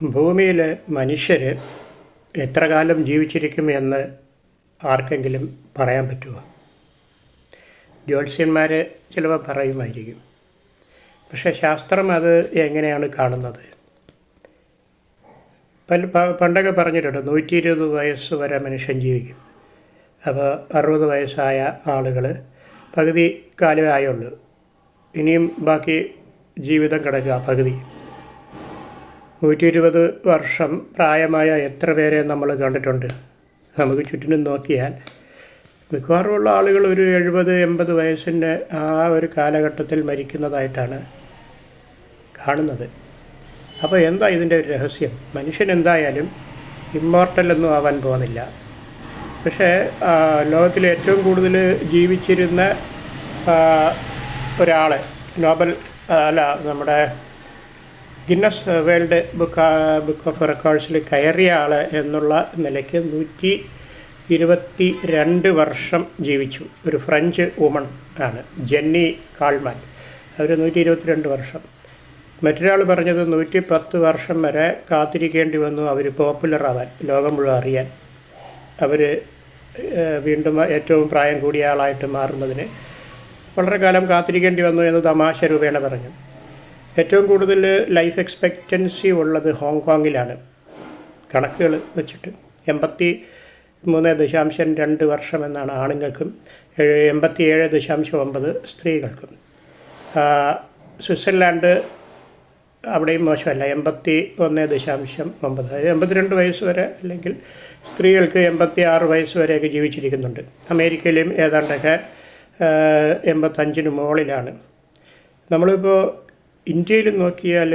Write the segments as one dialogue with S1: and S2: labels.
S1: ഭൂമിയിൽ മനുഷ്യർ എത്ര കാലം ജീവിച്ചിരിക്കും എന്ന് ആർക്കെങ്കിലും പറയാൻ പറ്റുമോ? ജ്യോത്സ്യന്മാർ ചിലപ്പോൾ പറയുമായിരിക്കും. പക്ഷേ ശാസ്ത്രം അത് എങ്ങനെയാണ് കാണുന്നത്? പണ്ടൊക്കെ പറഞ്ഞിട്ടുണ്ട് 120 വയസ്സ് വരെ മനുഷ്യൻ ജീവിക്കും. അപ്പോൾ 60 വയസ്സായ ആളുകൾ പകുതി കാലമേ ആയുള്ളൂ, ഇനിയും ബാക്കി ജീവിതം കിടക്കുക പകുതി. 120 വർഷം പ്രായമായ എത്ര പേരെ നമ്മൾ കണ്ടിട്ടുണ്ട്? നമുക്ക് ചുറ്റിനും നോക്കിയാൽ മിക്കവാറുമുള്ള ആളുകൾ ഒരു 70-80 വയസ്സിൻ്റെ ആ ഒരു കാലഘട്ടത്തിൽ മരിക്കുന്നതായിട്ടാണ് കാണുന്നത്. അപ്പോൾ എന്താ ഇതിൻ്റെ ഒരു രഹസ്യം? മനുഷ്യൻ എന്തായാലും ഇമ്മോർട്ടലൊന്നും ആവാൻ പോകുന്നില്ല. പക്ഷേ ലോകത്തിൽ ഏറ്റവും കൂടുതൽ ജീവിച്ചിരുന്ന ഒരാളെ നമ്മുടെ ഗിന്നസ് വേൾഡ് ബുക്ക് ഓഫ് റെക്കോർഡ്സിൽ കയറിയ ആൾ എന്നുള്ള നിലയ്ക്ക് 122 വർഷം ജീവിച്ചു. ഒരു ഫ്രഞ്ച് വുമൺ ആണ്, ജെന്നി കാൾമാൻ. അവർ 122 വർഷം. മറ്റൊരാൾ പറഞ്ഞത് 110 വർഷം വരെ കാത്തിരിക്കേണ്ടി വന്നു അവർ പോപ്പുലറാവാൻ, ലോകം മുഴുവൻ അറിയാൻ. അവർ വീണ്ടും ഏറ്റവും പ്രായം കൂടിയ ആളായിട്ട് മാറുന്നതിന് വളരെ കാലം കാത്തിരിക്കേണ്ടി വന്നു എന്ന് തമാശ രൂപേണ പറഞ്ഞു. ഏറ്റവും കൂടുതൽ ലൈഫ് എക്സ്പെക്റ്റൻസി ഉള്ളത് ഹോങ്കോങ്ങിലാണ് കണക്കുകൾ വെച്ചിട്ട്. 83.2 വർഷം എന്നാണ് ആണുങ്ങൾക്കും, 87.9 സ്ത്രീകൾക്കും. സ്വിറ്റ്സർലാൻഡ് അവിടെയും മോശമല്ല, 81.9. അതായത് 82 വയസ്സ് വരെ, അല്ലെങ്കിൽ സ്ത്രീകൾക്ക് 86 വയസ്സ് വരെയൊക്കെ ജീവിച്ചിരിക്കുന്നുണ്ട്. അമേരിക്കയിലും ഏതാണ്ടൊക്കെ 85 മുകളിലാണ്. നമ്മളിപ്പോൾ ഇന്ത്യയിൽ നോക്കിയാൽ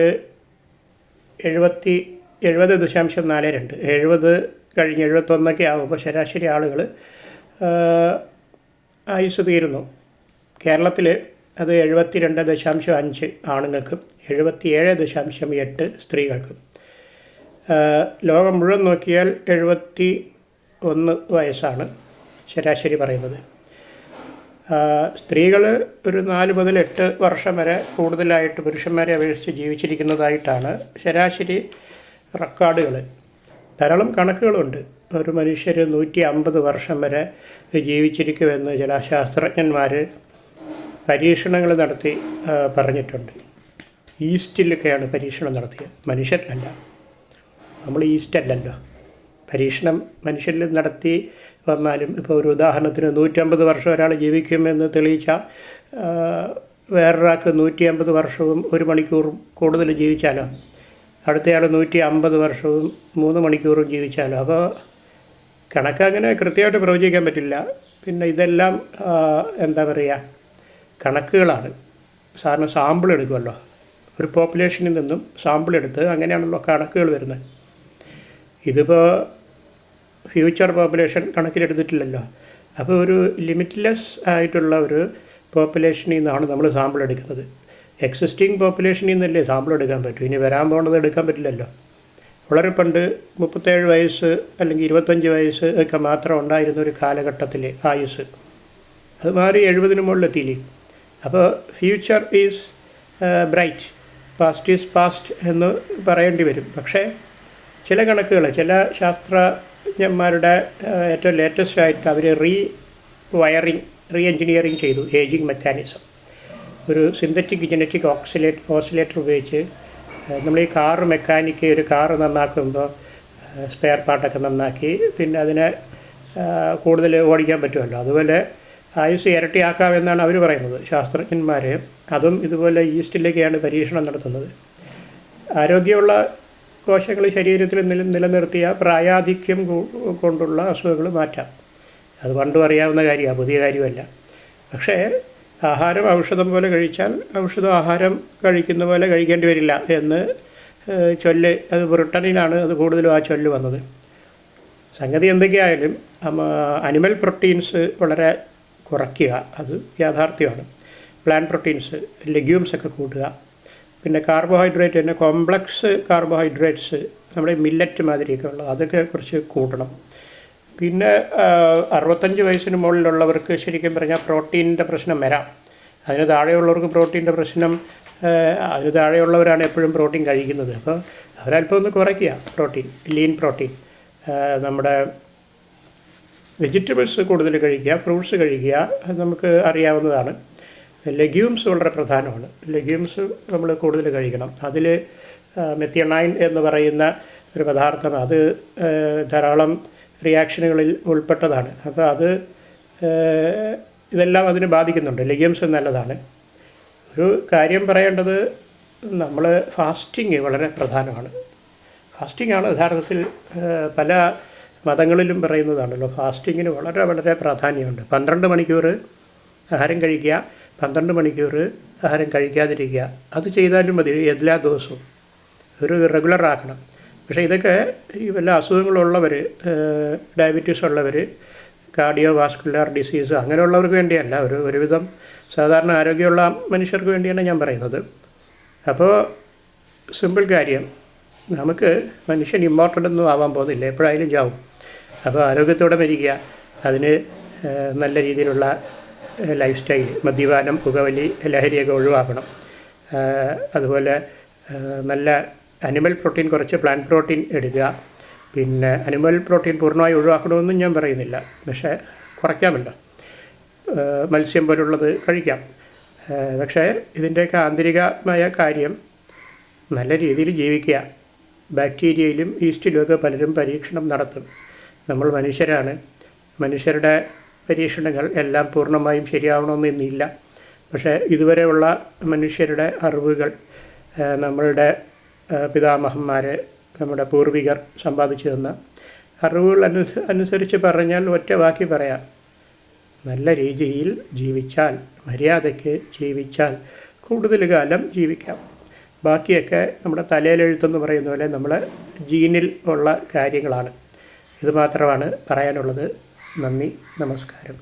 S1: 70.42, 70 കഴിഞ്ഞ് 71 ആകുമ്പോൾ ശരാശരി ആളുകൾ ആയുസ് തീരുന്നു. കേരളത്തിൽ അത് 72.5 ആണുങ്ങൾക്കും 77.8 സ്ത്രീകൾക്കും. ലോകം മുഴുവൻ നോക്കിയാൽ 71 വയസ്സാണ് ശരാശരി പറയുന്നത്. സ്ത്രീകൾ ഒരു 4 മുതൽ 8 വർഷം വരെ കൂടുതലായിട്ട് പുരുഷന്മാരെ അപേക്ഷിച്ച് ജീവിച്ചിരിക്കുന്നതായിട്ടാണ് ശരാശരി റെക്കോർഡുകൾ. ധാരാളം കണക്കുകളുണ്ട്. ഒരു മനുഷ്യർ 150 വർഷം വരെ ജീവിച്ചിരിക്കുമെന്ന് ചില ശാസ്ത്രജ്ഞന്മാർ പരീക്ഷണങ്ങൾ നടത്തി പറഞ്ഞിട്ടുണ്ട്. ഈസ്റ്റിലൊക്കെയാണ് പരീക്ഷണം നടത്തിയത്, മനുഷ്യരിലല്ല. നമ്മൾ ഈസ്റ്റ് അല്ലല്ലോ. പരീക്ഷണം മനുഷ്യരിൽ നടത്തി വന്നാലും ഇപ്പോൾ ഒരു ഉദാഹരണത്തിന് 150 വർഷം ഒരാൾ ജീവിക്കുമെന്ന് തെളിയിച്ചാൽ വേറൊരാൾക്ക് 150 വർഷവും 1 മണിക്കൂറും കൂടുതൽ ജീവിച്ചാലോ, അടുത്തയാൾ 150 വർഷവും 3 മണിക്കൂറും ജീവിച്ചാലോ. അപ്പോൾ കണക്കങ്ങനെ കൃത്യമായിട്ട് പ്രവചിക്കാൻ പറ്റില്ല. പിന്നെ ഇതെല്ലാം എന്താ പറയുക, കണക്കുകളാണ്. സാറിന് സാമ്പിൾ എടുക്കുമല്ലോ, ഒരു പോപ്പുലേഷനിൽ നിന്നും സാമ്പിൾ എടുത്ത് അങ്ങനെയാണല്ലോ കണക്കുകൾ വരുന്നത്. ഇതിപ്പോൾ ഫ്യൂച്ചർ പോപ്പുലേഷൻ കണക്കിലെടുത്തിട്ടില്ലല്ലോ. അപ്പോൾ ഒരു ലിമിറ്റ്ലെസ് ആയിട്ടുള്ള ഒരു പോപ്പുലേഷനിൽ നിന്നാണ് നമ്മൾ സാമ്പിൾ എടുക്കുന്നത്. എക്സിസ്റ്റിംഗ് പോപ്പുലേഷനിൽ നിന്നല്ലേ സാമ്പിൾ എടുക്കാൻ പറ്റൂ. ഇനി വരാൻ പോകുന്നത് എടുക്കാൻ പറ്റില്ലല്ലോ. വളരെ പണ്ട് 37 വയസ്സ് അല്ലെങ്കിൽ 25 വയസ്സ് ഒക്കെ മാത്രം ഉണ്ടായിരുന്ന ഒരു കാലഘട്ടത്തിലെ ആയുസ് അത് മാറി 70 മുകളിലെത്തിയില്ലേ. അപ്പോൾ future is bright, past is past എന്ന് പറയേണ്ടി വരും. പക്ഷേ ചില കണക്കുകൾ, ചില ശാസ്ത്രജ്ഞന്മാരുടെ ഏറ്റവും ലേറ്റസ്റ്റ് ആയിട്ട് അവർ റീ എഞ്ചിനീയറിങ് ചെയ്തു ഏജിങ് മെക്കാനിസം. ഒരു സിന്തറ്റിക് ജനറ്റിക് ഓസിലേറ്റർ ഉപയോഗിച്ച് നമ്മൾ ഈ കാറ് മെക്കാനിക്ക് ഒരു കാറ് നന്നാക്കുമ്പോൾ സ്പെയർ പാർട്ടൊക്കെ നന്നാക്കി പിന്നെ അതിനെ കൂടുതൽ ഓടിക്കാൻ പറ്റുമല്ലോ. അതുപോലെ ആയുസ് ഇരട്ടിയാക്കാമെന്നാണ് അവർ പറയുന്നത് ശാസ്ത്രജ്ഞന്മാർ. അതും ഇതുപോലെ ഈസ്റ്റിലേക്കാണ് പരീക്ഷണം നടത്തുന്നത്. ആരോഗ്യമുള്ള കോശങ്ങൾ ശരീരത്തിൽ നിലനിർത്തിയ പ്രായാധിക്യം കൊണ്ടുള്ള അസുഖങ്ങൾ മാറ്റാം. അത് പണ്ടും അറിയാവുന്ന കാര്യമാണ്, പുതിയ കാര്യമല്ല. പക്ഷേ ആഹാരം ഔഷധം പോലെ കഴിച്ചാൽ ഔഷധം ആഹാരം കഴിക്കുന്ന പോലെ കഴിക്കേണ്ടി വരില്ല എന്ന് ചൊല്ല്, അത് ബ്രിട്ടനിലാണ് അത് കൂടുതലും ആ ചൊല്ല് വന്നത്. സംഗതി എന്തൊക്കെയായാലും അനിമൽ പ്രോട്ടീൻസ് വളരെ കുറയ്ക്കുക, അത് യാഥാർത്ഥ്യമാണ്. പ്ലാന്റ് പ്രോട്ടീൻസ്, ലെഗ്യൂംസൊക്കെ കൂട്ടുക. പിന്നെ കാർബോഹൈഡ്രേറ്റ് തന്നെ കോംപ്ലക്സ് കാർബോഹൈഡ്രേറ്റ്സ്, നമ്മുടെ മില്ലറ്റ് മാതിരിയൊക്കെ ഉള്ളത് അതൊക്കെ കുറച്ച് കൂട്ടണം. പിന്നെ 65 വയസ്സിന് മുകളിലുള്ളവർക്ക് ശരിക്കും പറഞ്ഞാൽ പ്രോട്ടീനിൻ്റെ പ്രശ്നം വരാം. അതിന് താഴെയുള്ളവർക്ക് പ്രോട്ടീൻ്റെ പ്രശ്നം അതിന് താഴെയുള്ളവരാണ് എപ്പോഴും പ്രോട്ടീൻ കഴിക്കുന്നത്. അപ്പോൾ അവരല്പം ഒന്ന് കുറയ്ക്കുക പ്രോട്ടീൻ, ലീൻ പ്രോട്ടീൻ. നമ്മുടെ വെജിറ്റബിൾസ് കൂടുതൽ കഴിക്കുക, ഫ്രൂട്ട്സ് കഴിക്കുക, അത് നമുക്ക് അറിയാവുന്നതാണ്. ലെഗ്യൂംസ് വളരെ പ്രധാനമാണ്. ലെഗ്യൂംസ് നമ്മൾ കൂടുതൽ കഴിക്കണം. അതിൽ മെത്തിയണൈൻ എന്ന് പറയുന്ന ഒരു പദാർത്ഥം, അത് ധാരാളം റിയാക്ഷനുകളിൽ ഉൾപ്പെട്ടതാണ്. അപ്പോൾ അത് ഇതെല്ലാം അതിനെ ബാധിക്കുന്നുണ്ട്. ലെഗ്യൂംസ് നല്ലതാണ്. ഒരു കാര്യം പറയേണ്ടത്, നമ്മൾ ഫാസ്റ്റിങ് വളരെ പ്രധാനമാണ്. ഫാസ്റ്റിംഗാണ് യഥാർത്ഥത്തിൽ പല മതങ്ങളിലും പറയുന്നതാണല്ലോ. ഫാസ്റ്റിങ്ങിന് വളരെ വളരെ പ്രാധാന്യമുണ്ട്. 12 മണിക്കൂർ ആഹാരം കഴിക്കുക, 12 മണിക്കൂർ ആഹാരം കഴിക്കാതിരിക്കുക. അത് ചെയ്താലും മതി എല്ലാ ദിവസവും. ഒരു റെഗുലർ ആക്കണം. പക്ഷേ ഇതൊക്കെ ഈ വല്ല അസുഖങ്ങളുള്ളവർ, ഡയബറ്റീസ് ഉള്ളവർ, കാർഡിയോ വാസ്കുലർ ഡിസീസ് അങ്ങനെയുള്ളവർക്ക് വേണ്ടിയല്ല, ഒരുവിധം സാധാരണ ആരോഗ്യമുള്ള മനുഷ്യർക്ക് വേണ്ടിയാണ് ഞാൻ പറയുന്നത്. അപ്പോൾ സിമ്പിൾ കാര്യം, നമുക്ക് മനുഷ്യൻ ഇമ്മോർട്ടലൊന്നും ആവാൻ പോകുന്നില്ല, എപ്പോഴായാലും ചാവും. അപ്പോൾ ആരോഗ്യത്തോടെ മരിക്കുക, അതിന് നല്ല രീതിയിലുള്ള ലൈഫ് സ്റ്റൈൽ, മദ്യപാനം, പുകവലി, ലഹരിയൊക്കെ ഒഴിവാക്കണം. അതുപോലെ നല്ല അനിമൽ പ്രോട്ടീൻ, കുറച്ച് പ്ലാന്റ് പ്രോട്ടീൻ എടുക്കുക. പിന്നെ അനിമൽ പ്രോട്ടീൻ പൂർണ്ണമായി ഒഴിവാക്കണമെന്നും ഞാൻ പറയുന്നില്ല, പക്ഷേ കുറയ്ക്കാമല്ലോ. മത്സ്യം പോലുള്ളത് കഴിക്കാം. പക്ഷേ ഇതിൻ്റെയൊക്കെ ആന്തരികമായ കാര്യം നല്ല രീതിയിൽ ജീവിക്കുക. ബാക്ടീരിയയിലും ഈസ്റ്റിലുമൊക്കെ പലരും പരീക്ഷണം നടത്തും. നമ്മൾ മനുഷ്യരാണ്. മനുഷ്യരുടെ പരീക്ഷണങ്ങൾ എല്ലാം പൂർണ്ണമായും ശരിയാവണമെന്നില്ല. പക്ഷേ ഇതുവരെയുള്ള മനുഷ്യരുടെ അറിവുകൾ, നമ്മളുടെ പിതാമഹന്മാർ, നമ്മുടെ പൂർവികർ സമ്പാദിച്ചു തന്ന അറിവുകൾ അനുസരിച്ച് പറഞ്ഞാൽ ഒറ്റ വാക്കി പറയാം, നല്ല രീതിയിൽ ജീവിച്ചാൽ, മര്യാദയ്ക്ക് ജീവിച്ചാൽ കൂടുതൽ കാലം ജീവിക്കാം. ബാക്കിയൊക്കെ നമ്മുടെ തലയിലെഴുത്തെന്ന് പറയുന്ന പോലെ നമ്മളെ ജീനിൽ ഉള്ള കാര്യങ്ങളാണ്. ഇത് മാത്രമാണ് പറയാനുള്ളത്. നന്ദി, നമസ്കാരം.